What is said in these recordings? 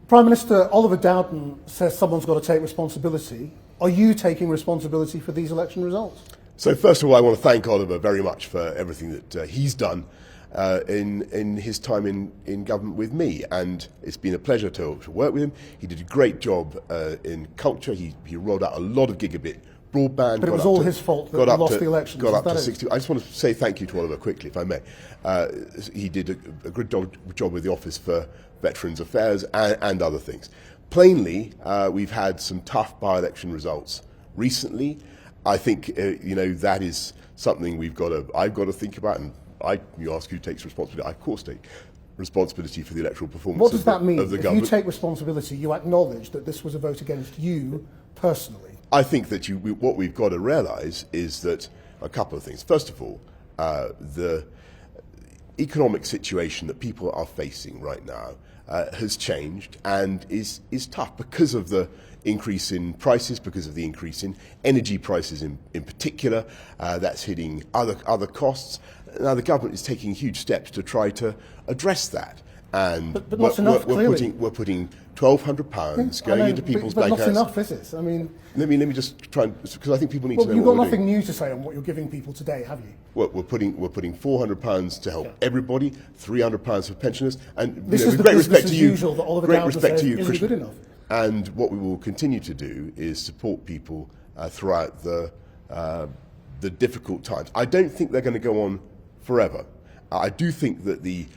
Prime Minister Oliver Dowden says someone's got to take responsibility. Are you taking responsibility for these election results? So first of all, I want to thank Oliver very much for everything that he's done in his time in government with me, and it's been a pleasure to work with him. He did a great job in culture. He rolled out a lot of gigabit broadband. But it was all his fault that he lost the elections. Got up to 60. I just want to say thank you to Oliver quickly, if I may. He did a good job with the Office for Veterans Affairs and other things. Plainly, we've had some tough by-election results recently. I think that is something I've got to think about, and you ask who takes responsibility. I of course take responsibility for the electoral performance. What does that mean? Of the if government. You take responsibility, you acknowledge that this was a vote against you personally. I think that what we've got to realise is that a couple of things. First of all, the economic situation that people are facing right now has changed and is tough because of the increase in prices, because of the increase in energy prices in particular. That's hitting other costs. Now the government is taking huge steps to try to address that. And but not enough, clearly. We're putting £1,200 going into people's bank accounts. But not enough, is it? I mean, let me just try, because I think people need to know. You've what got we're nothing doing. new to say on what you're giving people today, have you? Well, we're putting £400 to help everybody, £300 for pensioners, and this is with the great business respect to as you, usual that Oliver great Dowden respect said to you, isn't Christian. good enough. And what we will continue to do is support people throughout the difficult times. I don't think they're going to go on forever. I do think that the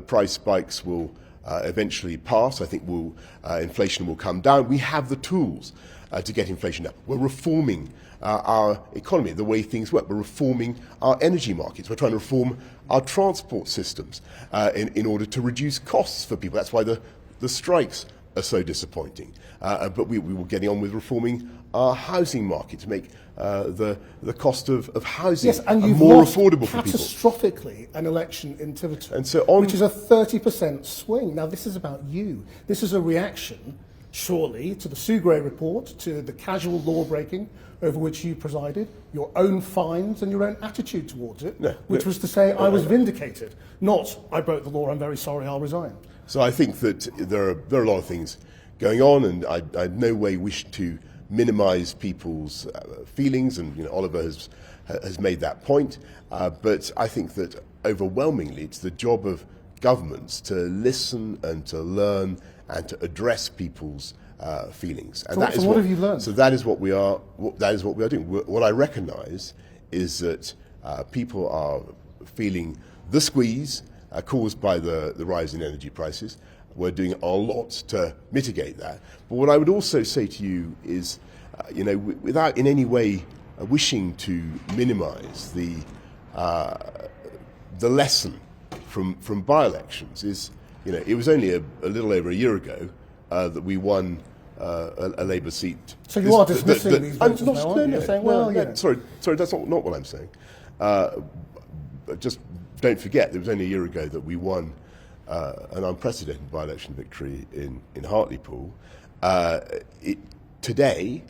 price spikes will eventually pass. I think inflation will come down. We have the tools to get inflation down. We're reforming our economy, the way things work. We're reforming our energy markets. We're trying to reform our transport systems in order to reduce costs for people. That's why the strikes are so disappointing. But we were getting on with reforming our housing market to make the cost of housing more affordable for people. Catastrophically an election in Tiverton, and so which is a 30% swing. Now this is about you. This is a reaction, surely, to the Sue Gray report, to the casual law breaking over which you presided, your own fines and your own attitude towards it, which was to say, I was vindicated, not I broke the law, I'm very sorry, I'll resign. So I think that there are a lot of things going on, and I in no way wish to minimise people's feelings, and Oliver has made that point. But I think that overwhelmingly it's the job of governments to listen and to learn and to address people's feelings. And so what have you learned? So that is what we are. That is what we are doing. What I recognise is that people are feeling the squeeze caused by the rise in energy prices. We're doing a lot to mitigate that. But what I would also say to you is, without in any way wishing to minimise the lesson from by-elections, is it was only a little over a year ago that we won a Labour seat. So you are dismissing these voters now, aren't you? Saying, sorry, that's not what I'm saying. Just don't forget, it was only a year ago that we won an unprecedented by-election victory in Hartlepool. Today,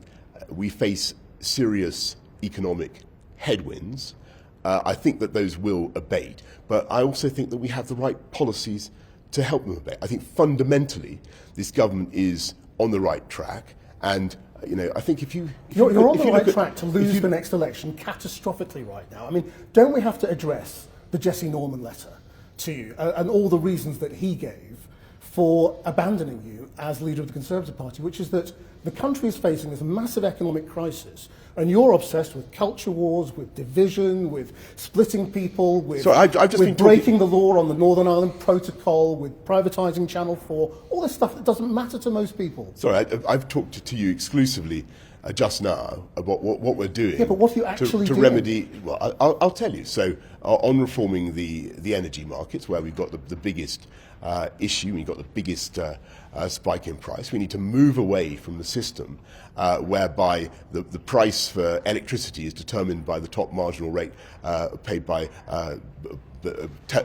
we face serious economic headwinds. I think that those will abate, but I also think that we have the right policies to help them abate. I think fundamentally, this government is on the right track, and I think you're on the right track to lose the next election catastrophically right now. I mean, don't we have to address the Jesse Norman letter to you and all the reasons that he gave for abandoning you as leader of the Conservative Party, which is that the country is facing this massive economic crisis, and you're obsessed with culture wars, with division, with splitting people, with breaking the law on the Northern Ireland Protocol, with privatising Channel 4, all this stuff that doesn't matter to most people. Sorry, I've talked to you exclusively just now about what we're doing. Yeah, but what are you actually to doing? Remedy? Well, I'll tell you. So on reforming the energy markets, where we've got the biggest issue, we've got the biggest spike in price. We need to move away from the system whereby the price for electricity is determined by the top marginal rate paid by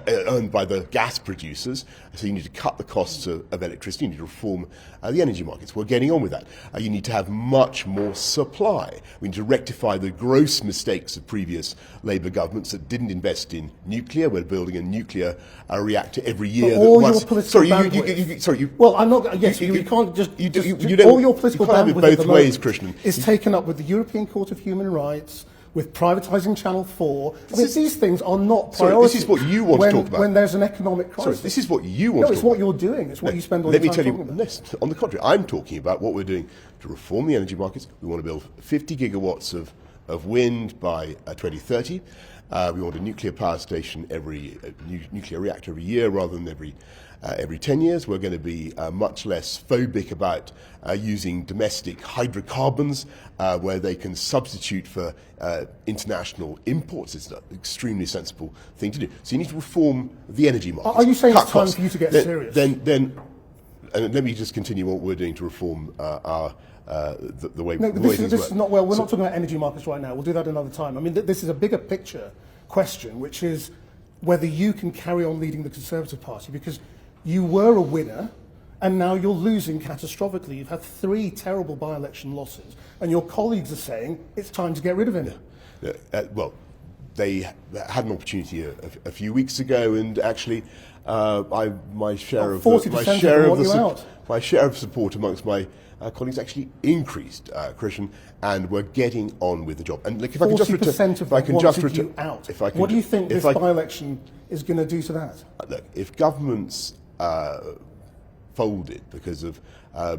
earned by the gas producers. So you need to cut the costs of electricity. You need to reform the energy markets. We're getting on with that. You need to have much more supply. We need to rectify the gross mistakes of previous Labour governments that didn't invest in nuclear. We're building a nuclear reactor every year. But all your political bandwidth. Well, I'm not. Yes, you can't just. All your political bandwidth both ways, Krishnan. Is taken up with the European Court of Human Rights, with privatising Channel 4. I mean, these things are not priorities. This is what you want to talk about. When there's an economic crisis. Sorry, this is what you want to talk about. No, it's what you're doing. It's what you spend all your time talking about. Let me tell you, on the contrary, I'm talking about what we're doing to reform the energy markets. We want to build 50 gigawatts of wind by 2030. We want a nuclear power station nuclear reactor every year rather than every 10 years. We're going to be much less phobic about using domestic hydrocarbons where they can substitute for international imports. It's an extremely sensible thing to do. So you need to reform the energy market. Are you saying it's time for you to get serious? Then let me just continue what we're doing to reform the way this is not well. We're not talking about energy markets right now. We'll do that another time. I mean, this is a bigger picture question, which is whether you can carry on leading the Conservative Party, because you were a winner and now you're losing catastrophically. You've had 3 terrible by-election losses, and your colleagues are saying it's time to get rid of him. Well, they had an opportunity a few weeks ago, and actually, my share of support amongst my colleagues actually increased, Christian, and we're getting on with the job. And look, if I can just return, what do you think this by-election is going to do to that? Look, if governments folded because of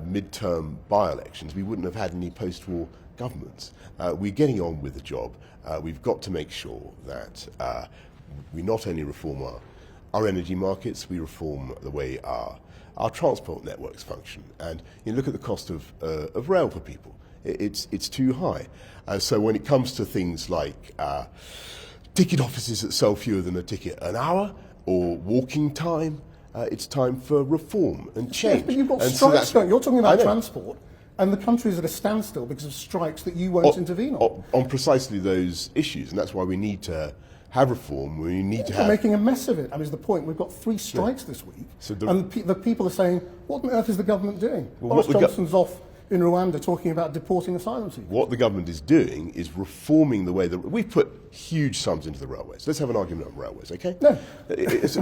mid-term by-elections, we wouldn't have had any post-war governments. We're getting on with the job. We've got to make sure that we not only reform our energy markets, we reform the way our transport networks function. And you look at the cost of rail for people. It's too high. So when it comes to things like ticket offices that sell fewer than a ticket an hour or walking time, it's time for reform and change. Yes, but you've got strikes going. You're talking about transport, and the country is at a standstill because of strikes that you won't intervene on. On precisely those issues, and that's why we need to have reform. We need to have. You're making a mess of it. I mean, is the point. We've got 3 strikes this week, and the people are saying, "What on earth is the government doing?" Boris Johnson's off in Rwanda talking about deporting asylum seekers. What the government is doing is reforming the way that we put huge sums into the railways. Let's have an argument on railways, okay? No. Let's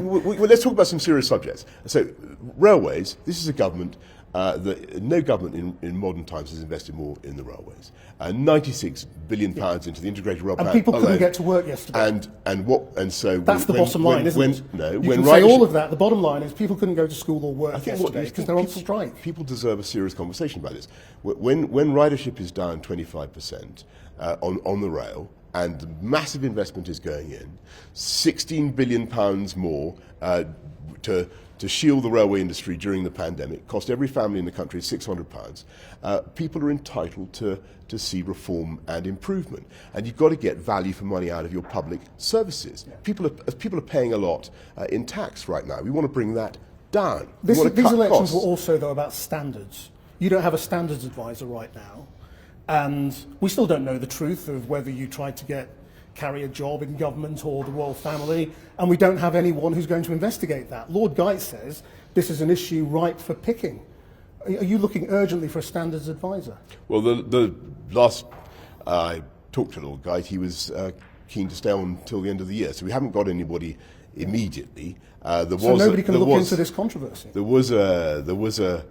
talk about some serious subjects. So, railways. This is a government. No government in modern times has invested more in the railways. £96 billion into the integrated rail plan. And people couldn't get to work yesterday. And so that's the bottom line, isn't it? No, you can say all of that. The bottom line is people couldn't go to school or work yesterday because they're on strike. People deserve a serious conversation about this. When ridership is down 25% on the rail, and massive investment is going in, £16 billion more to shield the railway industry during the pandemic, cost every family in the country £600. People are entitled to see reform and improvement, and you've got to get value for money out of your public services. Yeah. People are paying a lot in tax right now. We want to bring that down. These elections were also, though, about standards. You don't have a standards advisor right now, and we still don't know the truth of whether you tried to carry a job in government or the royal family, and we don't have anyone who's going to investigate that. Lord Geit says this is an issue ripe for picking. Are you looking urgently for a standards advisor? Well, the last I talked to Lord Geit, he was keen to stay on until the end of the year, so we haven't got anybody immediately. Nobody can look into this controversy. There was a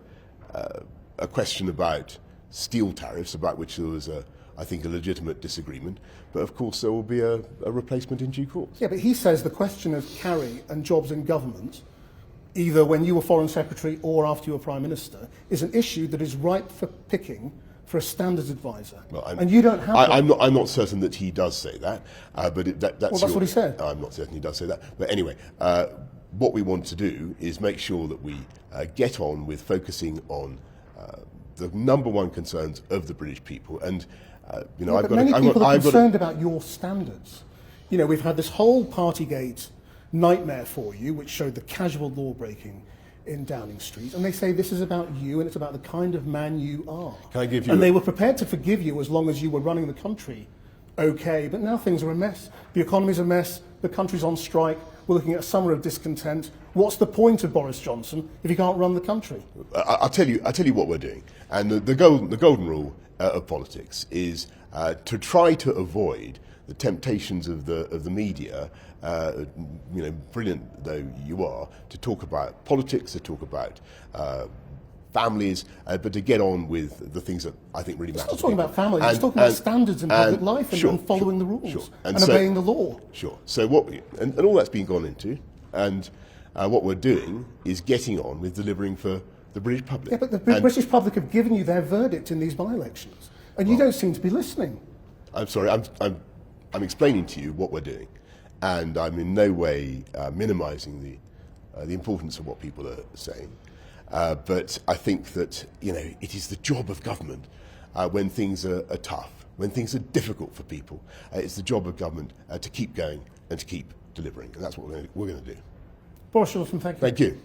question about steel tariffs, about which there was I think a legitimate disagreement, but of course there will be a replacement in due course. Yeah, but he says the question of carry and jobs in government, either when you were Foreign Secretary or after you were Prime Minister, is an issue that is ripe for picking for a standards advisor. Well, and you don't have I'm not certain that he does say that, but that's what he said. I'm not certain he does say that. But anyway, what we want to do is make sure that we get on with focusing on the number one concerns of the British people. And many people are concerned about your standards. You know, we've had this whole Partygate nightmare for you, which showed the casual law breaking in Downing Street, and they say this is about you and it's about the kind of man you are. Can I give you? And they were prepared to forgive you as long as you were running the country okay, but now things are a mess. The economy's a mess, the country's on strike, We're looking at a summer of discontent. What's the point of Boris Johnson if he can't run the country? I'll tell you what we're doing. And the golden rule of politics is to try to avoid the temptations of the media, brilliant though you are, to talk about politics, to talk about families, but to get on with the things that I think really matter. It's not talking about families, it's talking about standards in public life and following the rules and obeying the law. Sure. So and all that's been gone into, and what we're doing is getting on with delivering for the British public. Yeah, but the British public have given you their verdict in these by-elections, and you don't seem to be listening. I'm sorry, I'm explaining to you what we're doing, and I'm in no way minimising the importance of what people are saying. But I think that it is the job of government when things are tough, when things are difficult for people. It's the job of government to keep going and to keep delivering, and that's what we're going to do. Boris Johnson, thank you. Thank you.